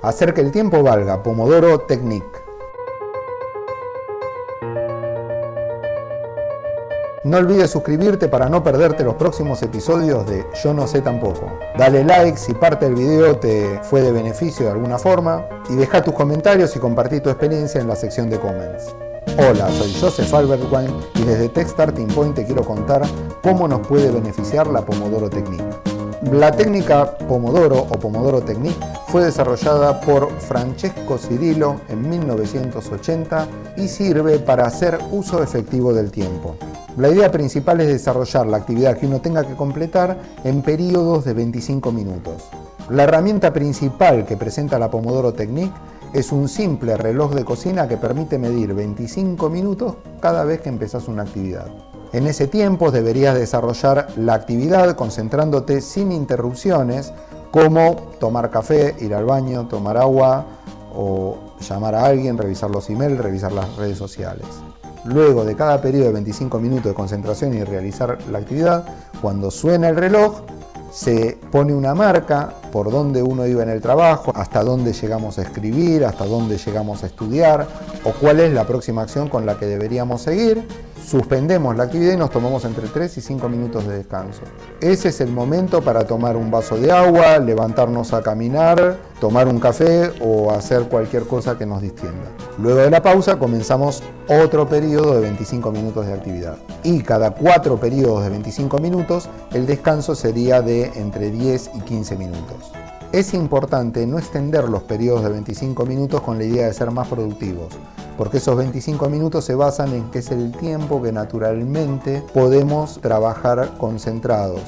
Hacer que el tiempo valga, Pomodoro Technique. No olvides suscribirte para no perderte los próximos episodios de Yo No Sé Tampoco. Dale like si parte del video te fue de beneficio de alguna forma y deja tus comentarios y compartí tu experiencia en la sección de comments. Hola, soy Joseph Albertwein y desde Tech Starting Point te quiero contar cómo nos puede beneficiar la Pomodoro Technique. La técnica Pomodoro o Pomodoro Technique fue desarrollada por Francesco Cirillo en 1980 y sirve para hacer uso efectivo del tiempo. La idea principal es desarrollar la actividad que uno tenga que completar en periodos de 25 minutos. La herramienta principal que presenta la Pomodoro Technique es un simple reloj de cocina que permite medir 25 minutos cada vez que empezás una actividad. En ese tiempo deberías desarrollar la actividad concentrándote sin interrupciones, como tomar café, ir al baño, tomar agua o llamar a alguien, revisar los emails, revisar las redes sociales. Luego de cada periodo de 25 minutos de concentración y realizar la actividad, cuando suena el reloj, se pone una marca por dónde uno iba en el trabajo, hasta dónde llegamos a escribir, hasta dónde llegamos a estudiar o cuál es la próxima acción con la que deberíamos seguir. Suspendemos la actividad y nos tomamos entre 3 y 5 minutos de descanso. Ese es el momento para tomar un vaso de agua, levantarnos a caminar, tomar un café o hacer cualquier cosa que nos distienda. Luego de la pausa comenzamos otro periodo de 25 minutos de actividad. Y cada 4 periodos de 25 minutos el descanso sería de entre 10 y 15 minutos. Es importante no extender los periodos de 25 minutos con la idea de ser más productivos, porque esos 25 minutos se basan en que es el tiempo que naturalmente podemos trabajar concentrados.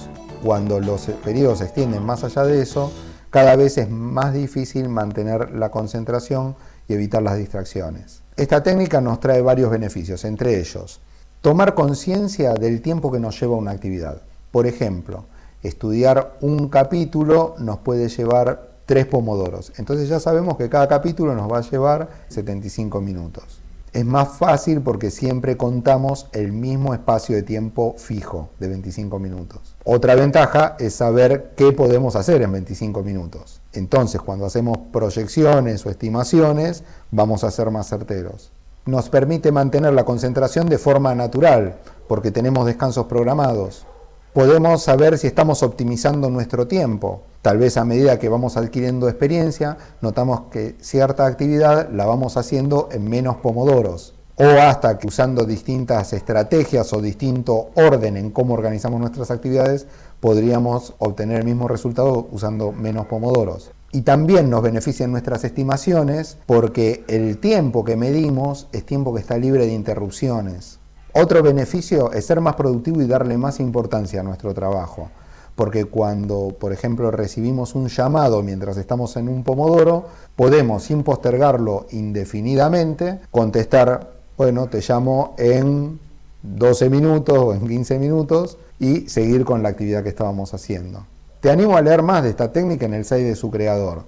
Cuando los periodos se extienden más allá de eso, cada vez es más difícil mantener la concentración y evitar las distracciones. Esta técnica nos trae varios beneficios, entre ellos, tomar conciencia del tiempo que nos lleva una actividad. Por ejemplo, estudiar un capítulo nos puede llevar 3 pomodoros. Entonces ya sabemos que cada capítulo nos va a llevar 75 minutos. Es más fácil porque siempre contamos el mismo espacio de tiempo fijo de 25 minutos. Otra ventaja es saber qué podemos hacer en 25 minutos. Entonces, cuando hacemos proyecciones o estimaciones, vamos a ser más certeros. Nos permite mantener la concentración de forma natural, porque tenemos descansos programados. Podemos saber si estamos optimizando nuestro tiempo. Tal vez a medida que vamos adquiriendo experiencia, notamos que cierta actividad la vamos haciendo en menos pomodoros. O hasta que usando distintas estrategias o distinto orden en cómo organizamos nuestras actividades, podríamos obtener el mismo resultado usando menos pomodoros. Y también nos benefician nuestras estimaciones porque el tiempo que medimos es tiempo que está libre de interrupciones. Otro beneficio es ser más productivo y darle más importancia a nuestro trabajo, porque cuando, por ejemplo, recibimos un llamado mientras estamos en un pomodoro, podemos, sin postergarlo indefinidamente, contestar, bueno, te llamo en 12 minutos o en 15 minutos y seguir con la actividad que estábamos haciendo. Te animo a leer más de esta técnica en el site de su creador.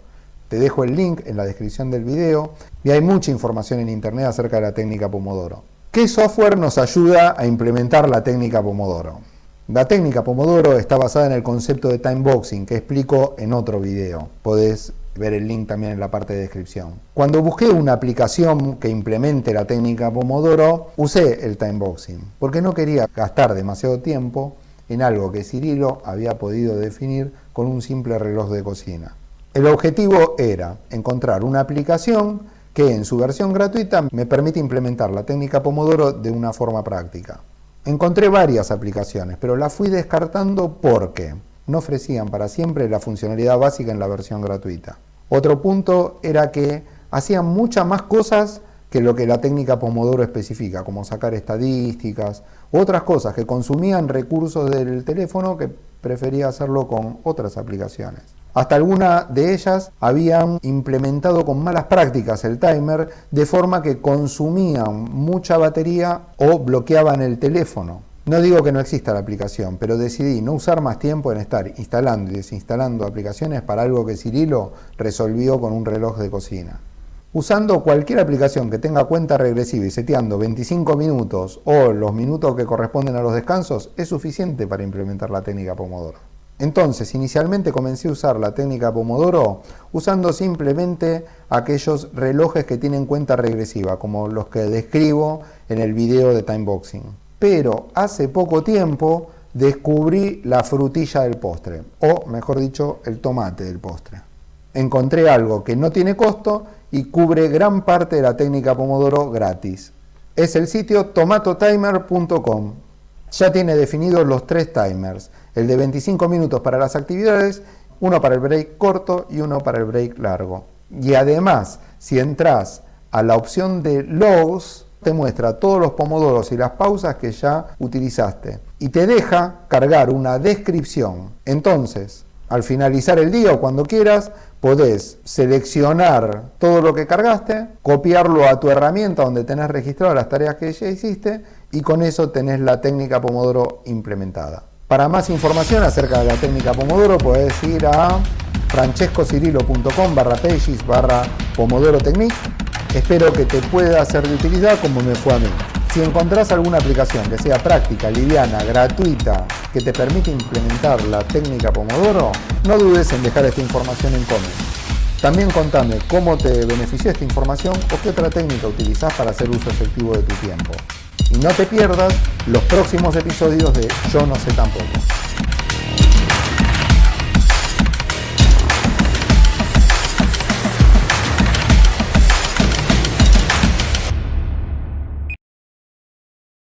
Te dejo el link en la descripción del video y hay mucha información en internet acerca de la técnica Pomodoro. ¿Qué software nos ayuda a implementar la técnica Pomodoro? La técnica Pomodoro está basada en el concepto de timeboxing que explico en otro video. Podés ver el link también en la parte de descripción. Cuando busqué una aplicación que implemente la técnica Pomodoro, usé el timeboxing, porque no quería gastar demasiado tiempo en algo que Cirillo había podido definir con un simple reloj de cocina. El objetivo era encontrar una aplicación que en su versión gratuita me permite implementar la técnica Pomodoro de una forma práctica. Encontré varias aplicaciones, pero las fui descartando porque no ofrecían para siempre la funcionalidad básica en la versión gratuita. Otro punto era que hacían muchas más cosas que lo que la técnica Pomodoro especifica, como sacar estadísticas u otras cosas que consumían recursos del teléfono que prefería hacerlo con otras aplicaciones. Hasta algunas de ellas habían implementado con malas prácticas el timer, de forma que consumían mucha batería o bloqueaban el teléfono. No digo que no exista la aplicación, pero decidí no usar más tiempo en estar instalando y desinstalando aplicaciones para algo que Cirillo resolvió con un reloj de cocina. Usando cualquier aplicación que tenga cuenta regresiva y seteando 25 minutos o los minutos que corresponden a los descansos, es suficiente para implementar la técnica Pomodoro. Entonces, inicialmente comencé a usar la técnica Pomodoro usando simplemente aquellos relojes que tienen cuenta regresiva, como los que describo en el video de Timeboxing. Pero hace poco tiempo descubrí la frutilla del postre, o mejor dicho, el tomate del postre. Encontré algo que no tiene costo y cubre gran parte de la técnica Pomodoro gratis. Es el sitio tomatotimer.com. Ya tiene definidos los 3 timers, el de 25 minutos para las actividades, uno para el break corto y uno para el break largo. Y además, si entras a la opción de logs, te muestra todos los pomodoros y las pausas que ya utilizaste y te deja cargar una descripción. Entonces, al finalizar el día o cuando quieras, podés seleccionar todo lo que cargaste, copiarlo a tu herramienta donde tenés registradas las tareas que ya hiciste y con eso tenés la técnica Pomodoro implementada. Para más información acerca de la técnica Pomodoro podés ir a francescocirilo.com/pages/Pomodoro Technique. Espero que te pueda ser de utilidad como me fue a mí. Si encontrás alguna aplicación que sea práctica, liviana, gratuita, que te permita implementar la técnica Pomodoro, no dudes en dejar esta información en comments. También contame cómo te benefició esta información o qué otra técnica utilizás para hacer uso efectivo de tu tiempo. Y no te pierdas los próximos episodios de Yo No Sé Tampoco.